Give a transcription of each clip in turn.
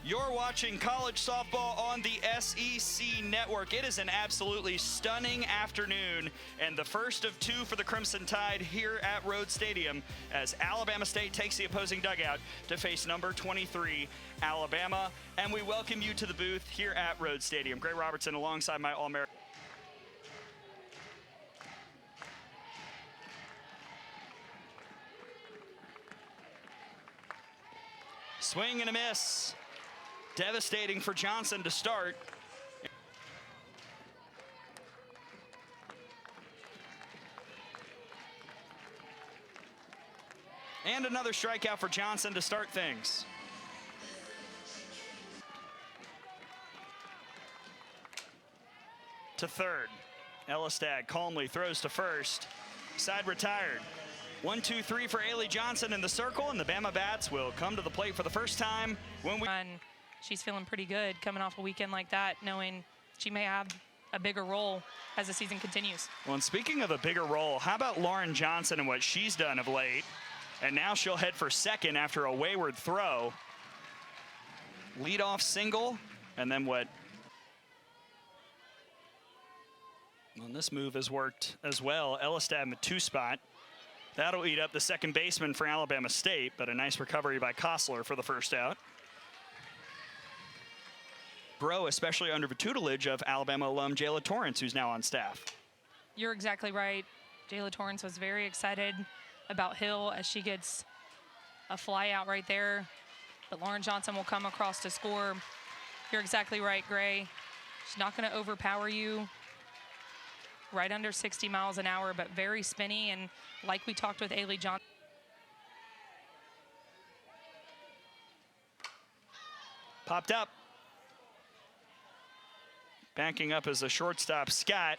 You're watching college softball on the SEC Network. It is an absolutely stunning afternoon, and the first of two for the Crimson Tide here at Rhodes Stadium as Alabama State takes the opposing dugout to face number 23, Alabama. And we welcome you to the booth here at Rhodes Stadium. Gray Robertson alongside my All-American. Swing and a miss. Devastating for Johnson to start. And another strikeout for Johnson to start things. To third. Elistad calmly throws to first. Side retired. 1-2-3 for Ailey Johnson in the circle, and the Bama Bats will come to the plate for the first time when we... She's feeling pretty good coming off a weekend like that, knowing she may have a bigger role as the season continues. Well, and speaking of a bigger role, how about Lauren Johnson and what she's done of late? And now she'll head for second after a wayward throw. Leadoff single, and then what? Well, this move has worked as well. Elistad in the 2 spot. That'll eat up the second baseman for Alabama State, but a nice recovery by Kostler for the first out. Grow, especially under the tutelage of Alabama alum Jayla Torrence, who's now on staff. You're exactly right. Jayla Torrence was very excited about Hill as she gets a fly out right there. But Lauren Johnson will come across to score. You're exactly right, Gray. She's not going to overpower you. Right under 60 miles an hour, but very spinny. And like we talked with Ailey Johnson. Popped up. Backing up as a shortstop, Scott.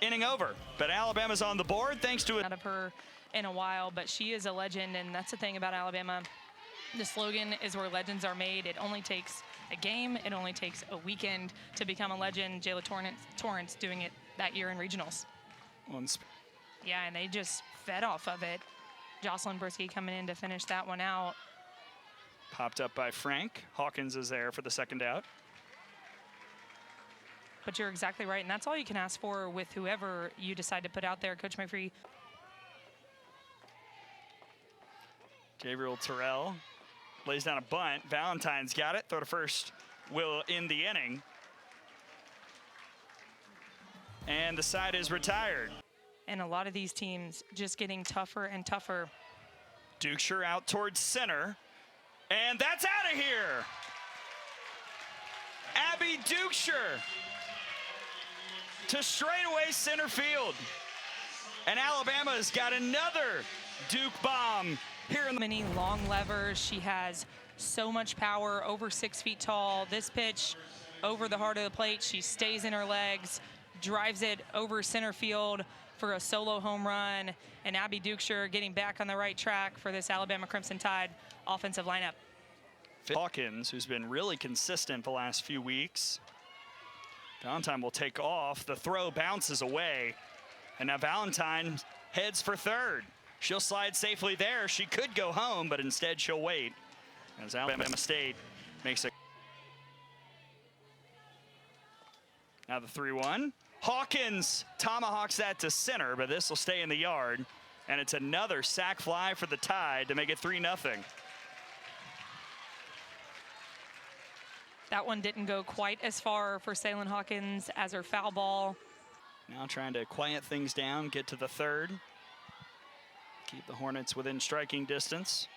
Inning over, but Alabama's on the board thanks to it. Out of her in a while, but she is a legend, and that's the thing about Alabama. The slogan is where legends are made. It only takes a game, it only takes a weekend to become a legend. Jayla Torrence doing it that year in regionals. Yeah, and they just fed off of it. Jocelyn Brisky coming in to finish that one out. Popped up by Frank. Hawkins is there for the second out. But you're exactly right, and that's all you can ask for with whoever you decide to put out there. Coach Mayfree. Gabriel Terrell lays down a bunt. Valentine's got it. Throw to first will end the inning. And the side is retired. And a lot of these teams just getting tougher and tougher. Dukeshire out towards center. And that's out of here. Abby Dukeshire to straightaway center field. And Alabama's got another Duke bomb here in the many long levers. She has so much power, over 6 feet tall. This pitch over the heart of the plate. She stays in her legs, drives it over center field for a solo home run. And Abby Dukeshire getting back on the right track for this Alabama Crimson Tide offensive lineup. Hawkins, who's been really consistent the last few weeks. Valentine will take off. The throw bounces away. And now Valentine heads for third. She'll slide safely there. She could go home, but instead she'll wait as Alabama State makes it. Now the 3-1. Hawkins tomahawks that to center, but this will stay in the yard. And it's another sac fly for the Tide to make it 3-0. That one didn't go quite as far for Salyn Hawkins as her foul ball. Now trying to quiet things down, get to the third. Keep the Hornets within striking distance.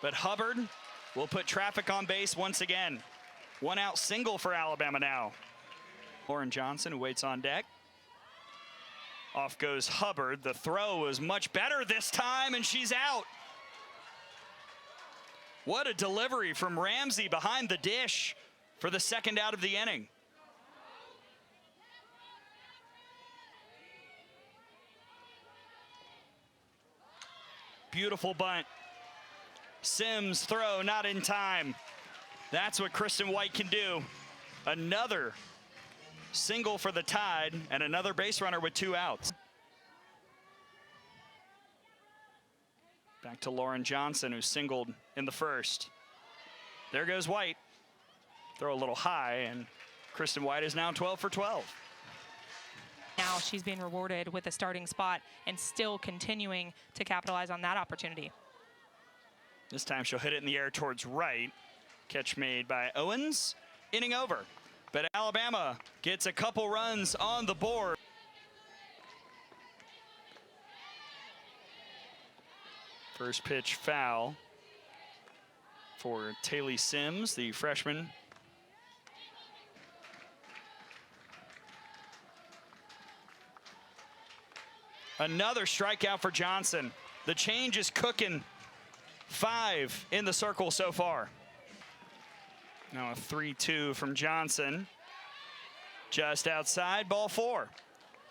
But Hubbard will put traffic on base once again. 1 out single for Alabama now. Lauren Johnson, who waits on deck. Off goes Hubbard. The throw was much better this time, and she's out. What a delivery from Ramsey behind the dish for the second out of the inning. Beautiful bunt. Sims throw not in time. That's what Kristen White can do. Another single for the Tide and another base runner with 2 outs. Back to Lauren Johnson, who singled in the first. There goes White. Throw a little high, and Kristen White is now 12 for 12. Now she's being rewarded with a starting spot and still continuing to capitalize on that opportunity. This time she'll hit it in the air towards right. Catch made by Owens, inning over. But Alabama gets a couple runs on the board. First pitch foul for Taylor Sims, the freshman. Another strikeout for Johnson. The change is cooking. 5 in the circle so far. Now a 3-2 from Johnson. Just outside, ball 4.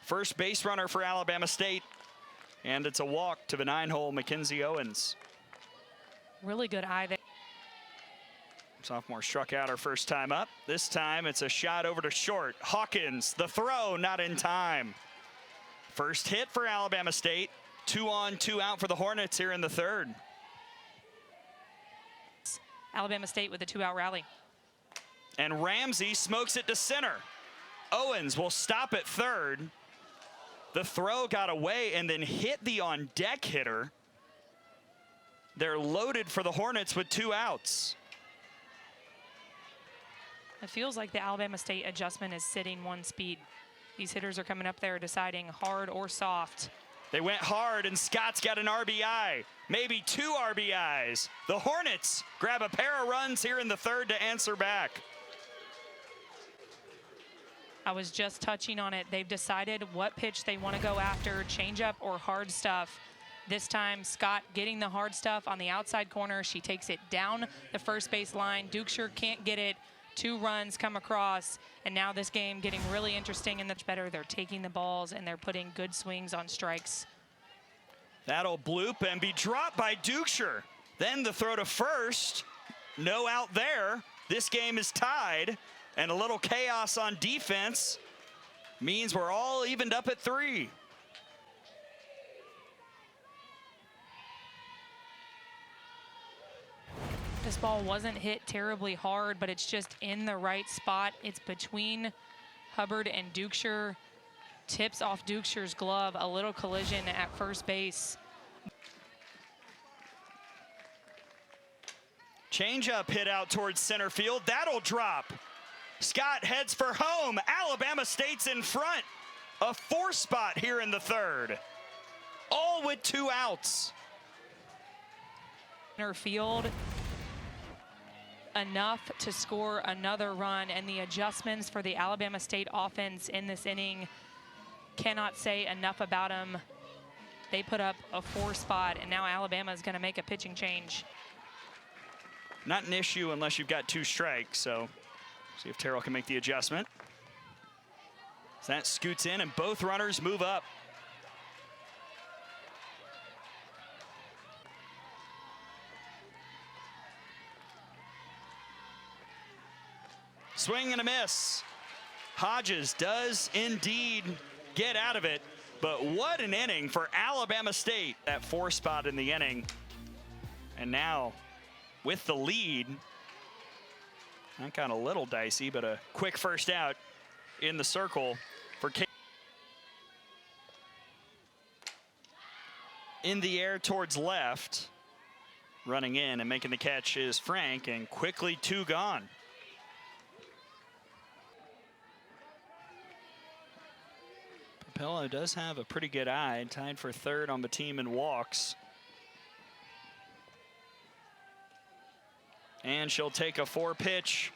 First base runner for Alabama State. And it's a walk to the 9-hole Mackenzie Owens. Really good eye there. Sophomore struck out her first time up. This time it's a shot over to short. Hawkins, the throw, not in time. First hit for Alabama State. 2 on, 2 out for the Hornets here in the third. Alabama State with a 2-out rally. And Ramsey smokes it to center. Owens will stop at third. The throw got away and then hit the on-deck hitter. They're loaded for the Hornets with 2 outs. It feels like the Alabama State adjustment is sitting one speed. These hitters are coming up there deciding hard or soft. They went hard, and Scott's got an RBI, maybe 2 RBIs. The Hornets grab a pair of runs here in the third to answer back. I was just touching on it. They've decided what pitch they want to go after, changeup or hard stuff. This time, Scott getting the hard stuff on the outside corner. She takes it down the first base line. Dukeshire can't get it. 2 runs come across, and now this game getting really interesting and that's better. They're taking the balls and they're putting good swings on strikes. That'll bloop and be dropped by Dukeshire. Then the throw to first. No out there. This game is tied, and a little chaos on defense means we're all evened up at 3. This ball wasn't hit terribly hard, but it's just in the right spot. It's between Hubbard and Dukeshire. Tips off Dukeshire's glove, a little collision at first base. Changeup hit out towards center field. That'll drop. Scott heads for home. Alabama State's in front. A 4 spot here in the third. All with 2 outs. Center field. Enough to score another run, and the adjustments for the Alabama State offense in this inning, cannot say enough about them. They put up a 4 spot, and now Alabama is going to make a pitching change. Not an issue unless you've got 2 strikes, so see if Terrell can make the adjustment. So that scoots in, and both runners move up. Swing and a miss. Hodges does indeed get out of it, but what an inning for Alabama State. That 4 spot in the inning. And now with the lead, that got a little dicey, but a quick first out in the circle for K. In the air towards left, running in and making the catch is Frank, and quickly 2 gone. Papello does have a pretty good eye, tied for 3rd on the team in walks. And she'll take a 4-pitch.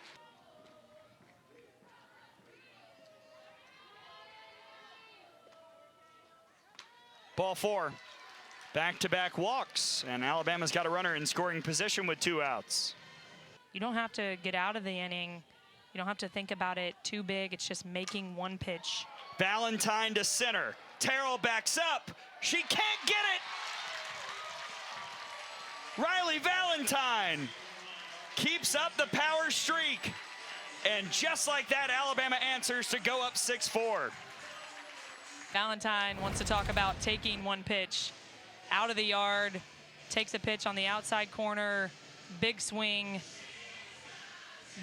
Ball 4. Back-to-back walks, and Alabama's got a runner in scoring position with 2 outs. You don't have to get out of the inning. You don't have to think about it too big. It's just making 1 pitch. Valentine to center. Terrell backs up. She can't get it. Riley Valentine keeps up the power streak. And just like that, Alabama answers to go up 6-4. Valentine wants to talk about taking 1 pitch out of the yard, takes a pitch on the outside corner, big swing,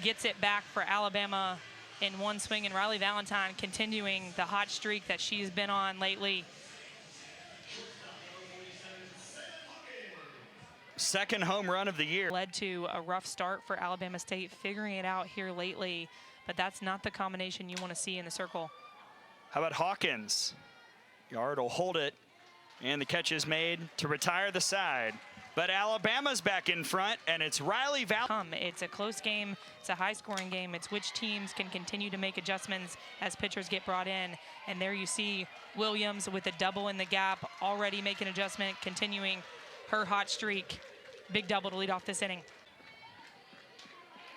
gets it back for Alabama in one swing, and Riley Valentine continuing the hot streak that she's been on lately. Second home run of the year. Led to a rough start for Alabama State, figuring it out here lately, but that's not the combination you want to see in the circle. How about Hawkins? Yard will hold it, and the catch is made to retire the side. But Alabama's back in front, and it's Riley Valentine. It's a close game. It's a high-scoring game. It's which teams can continue to make adjustments as pitchers get brought in. And there you see Williams with a double in the gap, already making an adjustment, continuing her hot streak. Big double to lead off this inning.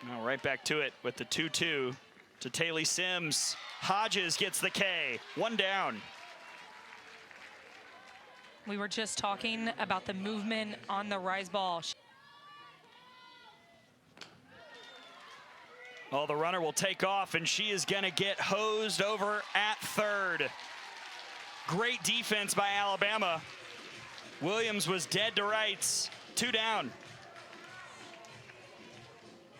Now right back to it with the 2-2 to Taylor Sims. Hodges gets the K. One down. We were just talking about the movement on the rise ball. Oh, the runner will take off, and she is going to get hosed over at third. Great defense by Alabama. Williams was dead to rights. 2 down.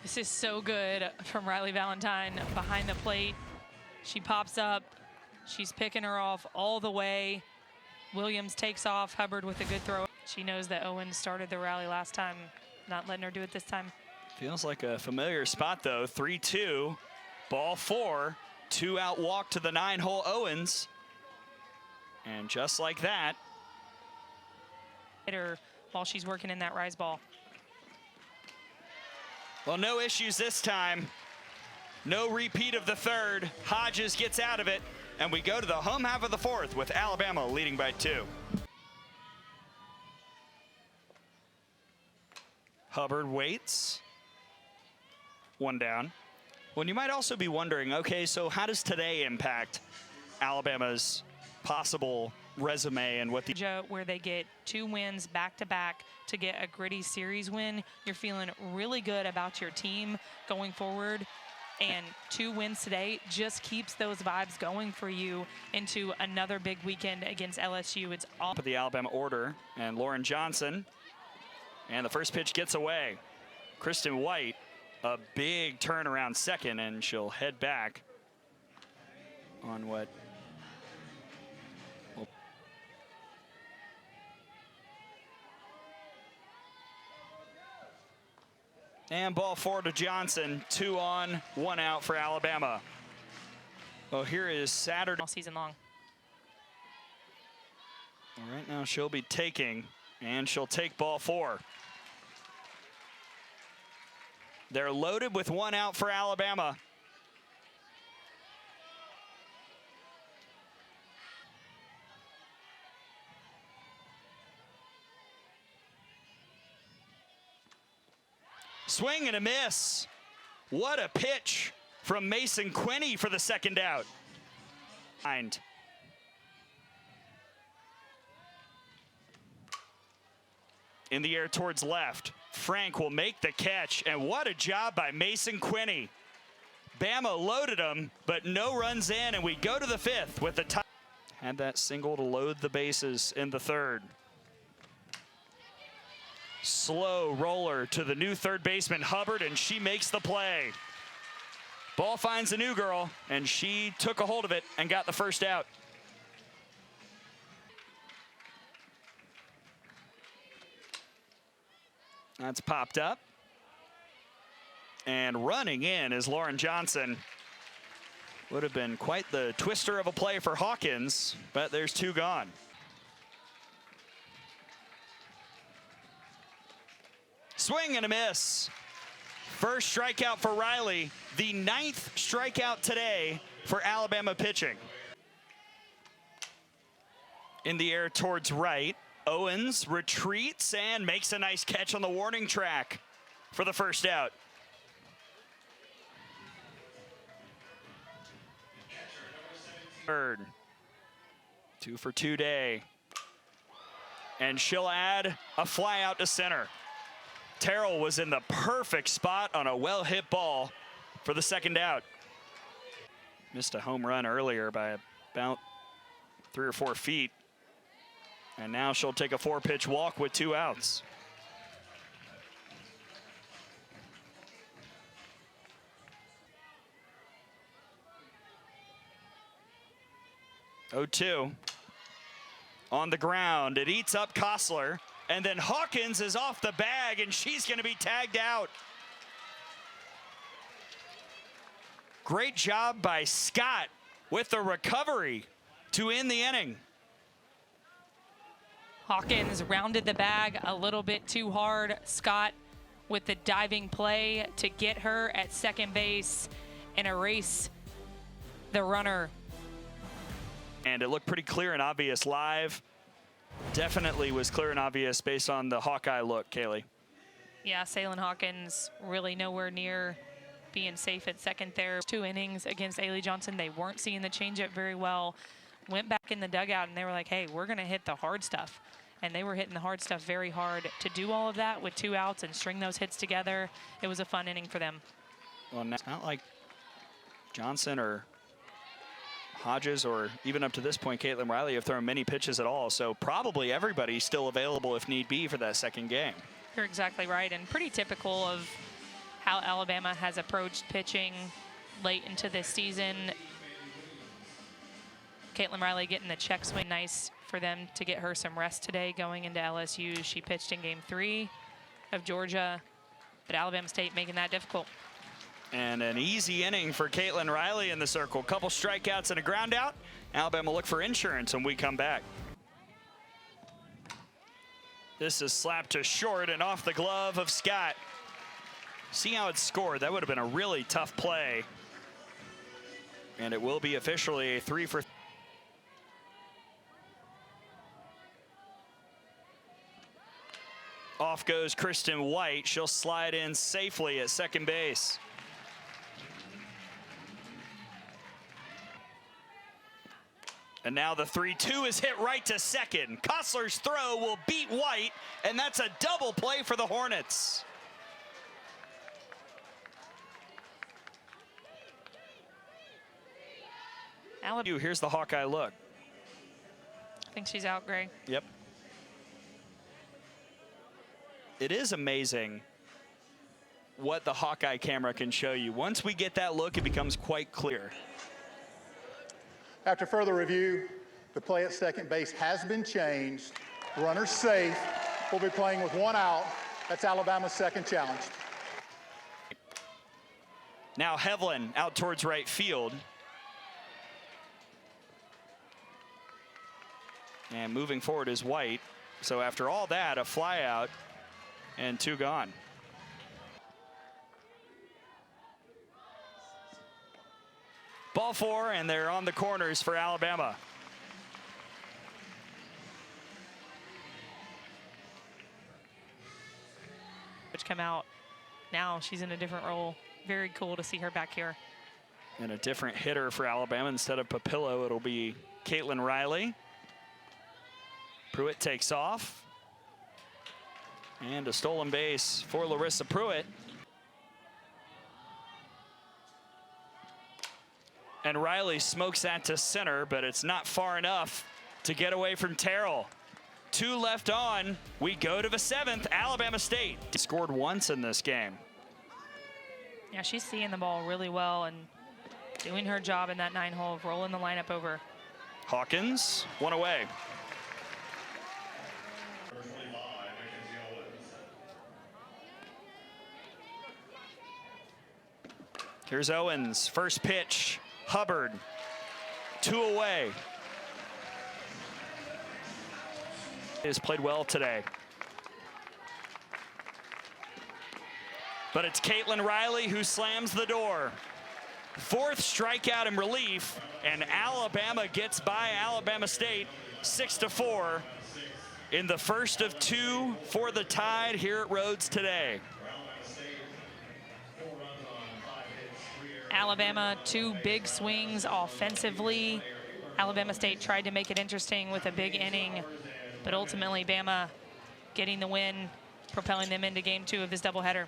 This is so good from Riley Valentine behind the plate. She pops up. She's picking her off all the way. Williams takes off. Hubbard with a good throw. She knows that Owens started the rally last time, not letting her do it this time. Feels like a familiar spot, though. 3-2, ball 4, 2-out walk to the 9-hole Owens. And just like that. Hit her while she's working in that rise ball. Well, no issues this time. No repeat of the third. Hodges gets out of it. And we go to the home half of the fourth with Alabama leading by 2. Hubbard waits. 1 down. Well, you might also be wondering, okay, so how does today impact Alabama's possible resume and what the... Where they get 2 wins back-to-back to get a gritty series win. You're feeling really good about your team going forward. And 2 wins today just keeps those vibes going for you into another big weekend against LSU. It's all the Alabama order, and Lauren Johnson, and the first pitch gets away. Kristen White, a big turnaround second, and she'll head back on what. And ball 4 to Johnson. 2 on, 1 out for Alabama. Well, here is Saturday. all season long. All right, now she'll be taking, and she'll take ball 4. They're loaded with 1 out for Alabama. Swing and a miss. What a pitch from Mason Quinney for the second out. In the air towards left. Frank will make the catch, and what a job by Mason Quinney. Bama loaded him, but no runs in, and we go to the 5th with the top. Had that single to load the bases in the 3rd. Slow roller to the new third baseman, Hubbard, and she makes the play. Ball finds a new girl, and she took a hold of it and got the first out. That's popped up. And running in is Lauren Johnson. Would have been quite the twister of a play for Hawkins, but there's 2 gone. Swing and a miss. First strikeout for Riley. The 9th strikeout today for Alabama pitching. In the air towards right. Owens retreats and makes a nice catch on the warning track for the first out. Third. 2 for 2 day. And she'll add a fly out to center. Terrell was in the perfect spot on a well-hit ball for the second out. Missed a home run earlier by about 3 or 4 feet. And now she'll take a 4-pitch walk with 2 outs. 0-2. On the ground, it eats up Kostler, and then Hawkins is off the bag, and she's going to be tagged out. Great job by Scott with the recovery to end the inning. Hawkins rounded the bag a little bit too hard. Scott with the diving play to get her at second base and erase the runner. And it looked pretty clear and obvious live. Definitely was clear and obvious based on the Hawkeye look, Kaylee. Yeah, Salem Hawkins really nowhere near being safe at second there. 2 innings against Ailey Johnson. They weren't seeing the changeup very well. Went back in the dugout and they were like, hey, we're going to hit the hard stuff. And they were hitting the hard stuff very hard. To do all of that with 2 outs and string those hits together, it was a fun inning for them. Well, it's not like Johnson or Hodges or even up to this point, Caitlin Riley have thrown many pitches at all. So probably everybody's still available if need be for that second game. You're exactly right, and pretty typical of how Alabama has approached pitching late into this season. Caitlin Riley getting the check swing. Nice for them to get her some rest today going into LSU. She pitched in game 3 of Georgia, but Alabama State making that difficult. And an easy inning for Caitlin Riley in the circle. Couple strikeouts and a ground out. Alabama look for insurance when we come back. This is slapped to short and off the glove of Scott. See how it's scored. That would have been a really tough play. And it will be officially a 3 for. Off goes Kristen White. She'll slide in safely at second base. And now the 3-2 is hit right to second. Kostler's throw will beat White, and that's a double play for the Hornets. Here's the Hawkeye look. I think she's out, Gray. Yep. It is amazing what the Hawkeye camera can show you. Once we get that look, it becomes quite clear. After further review, the play at second base has been changed. Runner's safe. We'll be playing with 1 out. That's Alabama's second challenge. Now Hevlin out towards right field. And moving forward is White. So after all that, a fly out and 2 gone. Ball 4, and they're on the corners for Alabama. Which come out. Now she's in a different role. Very cool to see her back here. And a different hitter for Alabama. Instead of Papillo, it'll be Caitlin Riley. Pruitt takes off. And a stolen base for Larissa Pruitt. And Riley smokes that to center, but it's not far enough to get away from Terrell. 2 left on. We go to the 7th. Alabama State scored once in this game. Yeah, she's seeing the ball really well and doing her job in that 9-hole, rolling the lineup over. Hawkins, 1 away. Here's Owens, first pitch, Hubbard, 2 away. Has played well today. But it's Caitlin Riley who slams the door. 4th strikeout in relief, and Alabama gets by Alabama State 6-4 in the first of 2 for the Tide here at Rhodes today. Alabama, 2 big swings offensively. Alabama State tried to make it interesting with a big inning, but ultimately Bama getting the win, propelling them into game 2 of this doubleheader.